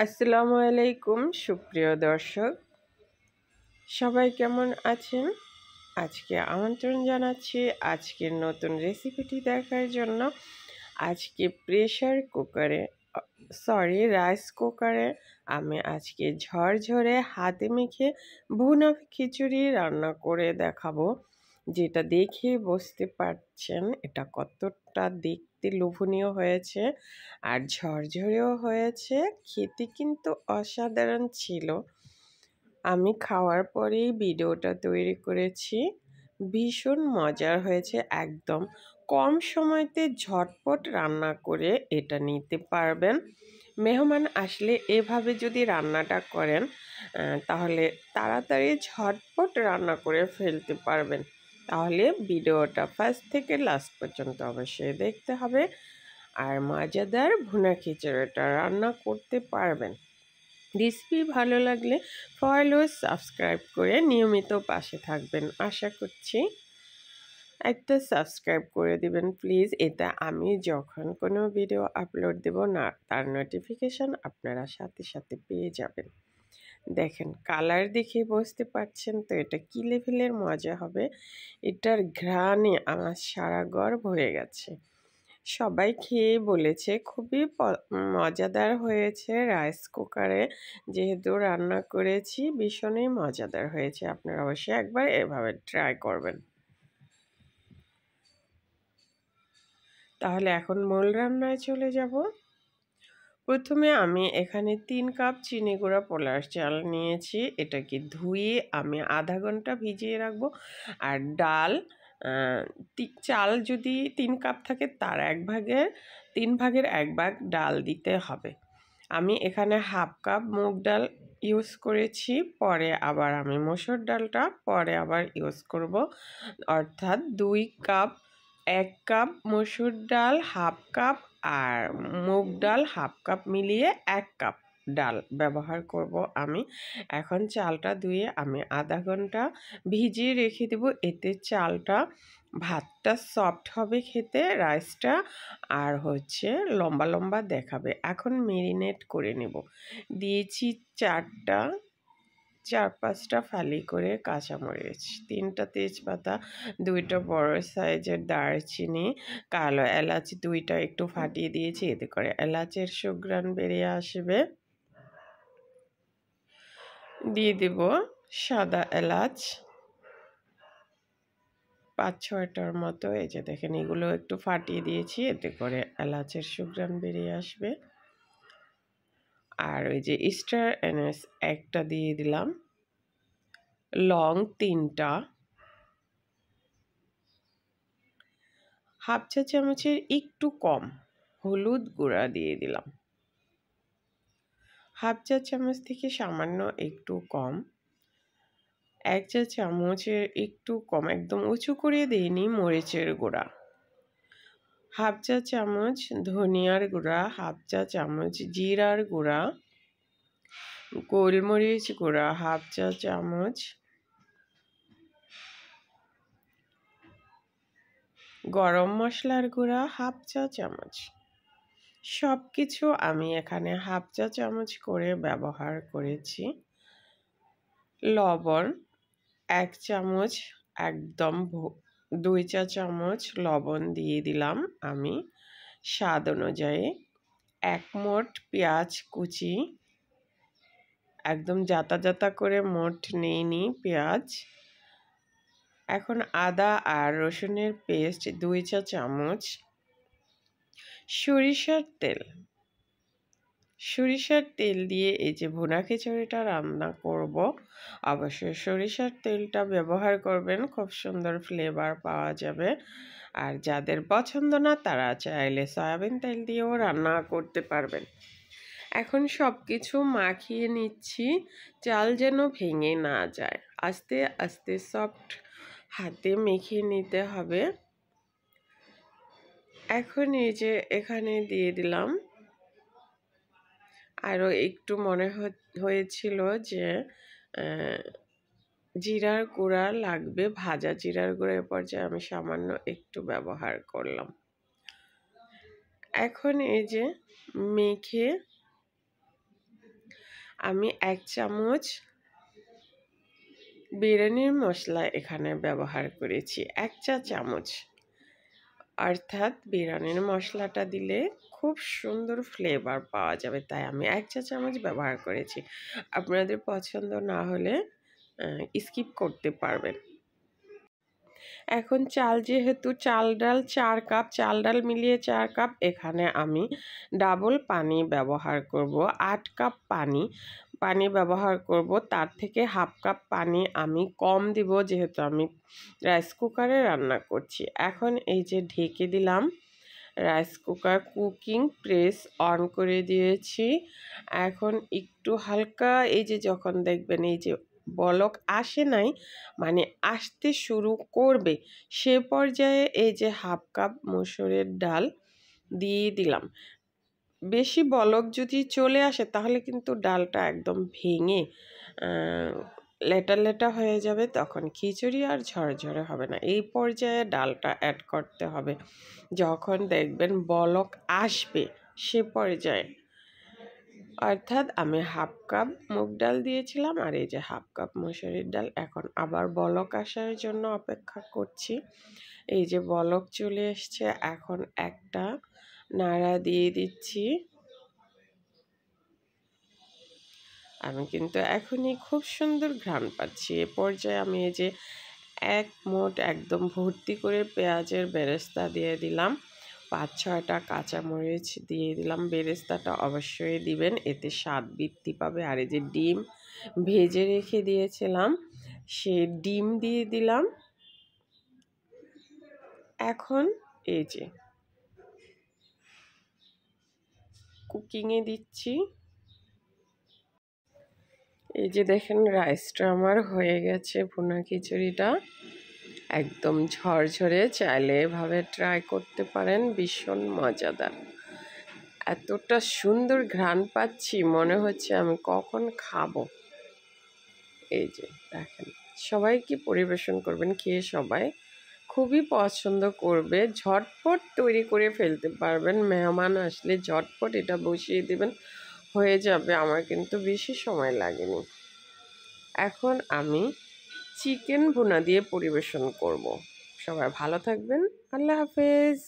আসসালামু আলাইকুম সুপ্রিয় দর্শক, সবাই কেমন আছেন? আজকে আমন্ত্রণ জানাচ্ছি আজকের নতুন রেসিপিটি দেখার জন্য। আজকে প্রেসার কুকারে রাইস কুকারে আমি আজকে ঝরঝরে হাতে মেখে ভুনা খিচুড়ি রান্না করে দেখাবো, যেটা দেখে বুঝতে পারছেন এটা কতটা দেখতে লোভনীয় হয়েছে আর ঝরঝরেও হয়েছে। খেতে কিন্তু অসাধারণ ছিল। আমি খাওয়ার পরেই ভিডিওটা তৈরি করেছি। ভীষণ মজার হয়েছে। একদম কম সময়তে ঝটপট রান্না করে এটা নিতে পারবেন। মেহমান আসলে এভাবে যদি রান্নাটা করেন তাহলে তাড়াতাড়ি ঝটপট রান্না করে ফেলতে পারবেন। তাহলে ভিডিওটা ফার্স্ট থেকে লাস্ট পর্যন্ত অবশ্যই দেখতে হবে আর মজাদার ভুনা খিচুড়িটা রান্না করতে পারবেন। রেসিপি ভালো লাগলে ফলো সাবস্ক্রাইব করে নিয়মিত পাশে থাকবেন আশা করছি। একটা সাবস্ক্রাইব করে দিবেন প্লিজ, এটা আমি যখন কোনো ভিডিও আপলোড দেব না তার নোটিফিকেশান আপনারা সাথে সাথে পেয়ে যাবেন। দেখেন কালার দেখে বুঝতে পারছেন তো এটা কী লেভেলের মজা হবে। এটার ঘ্রাণে আমার সারা ঘর ভরে গেছে। সবাই খেয়ে বলেছে খুবই মজাদার হয়েছে। রাইস কুকারে যেহেতু রান্না করেছি ভীষণই মজাদার হয়েছে। আপনারা অবশ্যই একবার এভাবে ট্রাই করবেন। তাহলে এখন মূল রান্নায় চলে যাব। প্রথমে আমি এখানে 3 কাপ চিনি গুঁড়া পোলার চাল নিয়েছি। এটাকে ধুয়ে আমি আধা ঘন্টা ভিজিয়ে রাখবো। আর ডাল, চাল যদি 3 কাপ থাকে তার 3 ভাগের 1 ভাগ ডাল দিতে হবে। আমি এখানে হাফ কাপ মুগ ডাল ইউজ করেছি, পরে আবার আমি মসুর ডালটা পরে আবার ইউজ করব। অর্থাৎ 2 কাপ, 1 কাপ মসুর ডাল হাফ কাপ আর মুগ ডাল হাফ কাপ মিলিয়ে 1 কাপ ডাল ব্যবহার করব আমি। এখন চালটা ধুয়ে আমি আধা ঘন্টা ভিজিয়ে রেখে দেব। এতে চালটা ভাতটা সফট হবে খেতে, রাইসটা আর লম্বা লম্বা দেখাবে। এখন মেরিনেট করে নেব। দিয়েছি 4-5টা ফালি করে কাঁচামরিচ, 3টা তেজপাতা, 2টা বড় সাইজের দারচিনি, কালো এলাচ 2টা একটু ফাটিয়ে দিয়েছি, এতে করে এলাচের সুঘ্রাণ বেরিয়ে আসবে। দিয়ে দেব সাদা এলাচ 5-6টার মতো। এই যে দেখেন এগুলো একটু ফাটিয়ে দিয়েছি, এতে করে এলাচের সুঘ্রাণ বেরিয়ে আসবে। আর ওই যে স্টার এনিস 1টা দিয়ে দিলাম, লং 3টা, হাফ চা চামচের একটু কম হলুদ গুঁড়া দিয়ে দিলাম, হাফ চা চামচ থেকে সামান্য একটু কম, 1 চা চামচের একটু কম, একদম উঁচু করে দিইনি মরিচের গুঁড়া, হাফ চা চামচ ধনিয়ার গুঁড়া, হাফ চা চামচ জিরার গুঁড়া, গোলমরিচ গুঁড়া হাফ চা চামচ, গরম মশলার গুঁড়া হাফ চা চামচ। সব কিছু আমি এখানে হাফ চা চামচ করে ব্যবহার করেছি। লবণ 1 চামচ, একদম 2 চা চামচ লবণ দিয়ে দিলাম আমি স্বাদ অনুযায়ী। 1 মোট পেঁয়াজ কুচি, একদম জাতা জাতা করে মোট নিইনি পেঁয়াজ। এখন আদা আর রসুনের পেস্ট 2 চা চামচ, সরিষার তেল দিয়ে এই যে ভুনা খিচুড়িটা রান্না করব, অবশ্যই সরিষার তেলটা ব্যবহার করবেন, খুব সুন্দর ফ্লেভার পাওয়া যাবে। আর যাদের পছন্দ না তারা চাইলে সয়াবিন তেল দিয়েও রান্না করতে পারবেন। এখন সব কিছু মাখিয়ে নিচ্ছি, চাল যেন ভেঙে না যায়। আস্তে আস্তে সফট হাতে মেখে নিতে হবে। এখন এই যে এখানে দিয়ে দিলাম, আরও একটু মনে হয়েছিল যে জিরার গুঁড়া লাগবে, ভাজা জিরার গুঁড়া, এ পর্যায়ে আমি সামান্য একটু ব্যবহার করলাম। এখন এই যে মেখে আমি 1 চামচ বিরিয়ানির মশলা এখানে ব্যবহার করেছি, 1 চা চামচ। অর্থাৎ বিরিয়ানির মশলাটা দিলে খুব সুন্দর ফ্লেভার পাওয়া যাবে, তাই আমি 1 চা চামচ ব্যবহার করেছি। আপনাদের পছন্দ না হলে স্কিপ করতে পারবেন। এখন চাল, যেহেতু চাল ডাল 4 কাপ, চাল ডাল মিলিয়ে 4 কাপ, এখানে আমি ডাবল পানি ব্যবহার করব। 8 কাপ পানি ব্যবহার করব। তার থেকে হাফ কাপ পানি আমি কম দিব, যেহেতু আমি রাইস কুকারে রান্না করছি। এখন এই যে ঢেকে দিলাম, rice cooker cooking press on করে দিয়েছি। এখন একটু হালকা, এই যে যখন দেখবেন এই যে বলক আসে নাই, মানে আসতে শুরু করবে, সে পর্যায়ে এই যে হাফ কাপ মসুরের ডাল দিয়ে দিলাম। বেশি বলক যদি চলে আসে তাহলে কিন্তু ডালটা একদম ভেঙে লেটা লেটা হয়ে যাবে, তখন খিচুড়ি আর ঝরঝরে হবে না। এই পর্যায়ে ডালটা অ্যাড করতে হবে যখন দেখবেন বলক আসবে সে পর্যায়ে। অর্থাৎ আমি হাফ কাপ মুগ ডাল দিয়েছিলাম আর এই যে হাফ কাপ মসুরির ডাল। এখন আবার বলক আসার জন্য অপেক্ষা করছি। এই যে বলক চলে এসছে, এখন একটা নাড়া দিয়ে দিচ্ছি। আমি কিন্তু এখনই খুব সুন্দর ঘ্রাণ পাচ্ছি। এ পর্যায়ে আমি এই যে এক মোট একদম ভর্তি করে পেঁয়াজের বেরেস্তা দিয়ে দিলাম, 5-6টা কাঁচামরিচ দিয়ে দিলাম। বেরেস্তাটা অবশ্যই দিবেন, এতে স্বাদ বৃদ্ধি পাবে। আর এই যে ডিম ভেজে রেখে দিয়েছিলাম, সে ডিম দিয়ে দিলাম। এখন এই যে কুকিংয়ে দিচ্ছি। এই যে দেখেন রাইসটা আমার হয়ে গেছে, ভুনা খিচুড়িটা একদম ঝরঝরে। চাইলে এভাবে ট্রাই করতে পারেন, ভীষণ মজাদার। এতটা সুন্দর ঘ্রাণ পাচ্ছি, মনে হচ্ছে আমি কখন খাবো। এই যে দেখেন, সবাইকে পরিবেশন করবেন, খেয়ে সবাই খুবই পছন্দ করবে। ঝটপট তৈরি করে ফেলতে পারবেন, মেহমান আসলে ঝটপট এটা বসিয়ে দেবেন, হয়ে যাবে। আমার কিন্তু বেশি সময় লাগেনি। এখন আমি চিকেন ভুনা দিয়ে পরিবেশন করব। সবাই ভালো থাকবেন, আল্লাহ হাফেজ।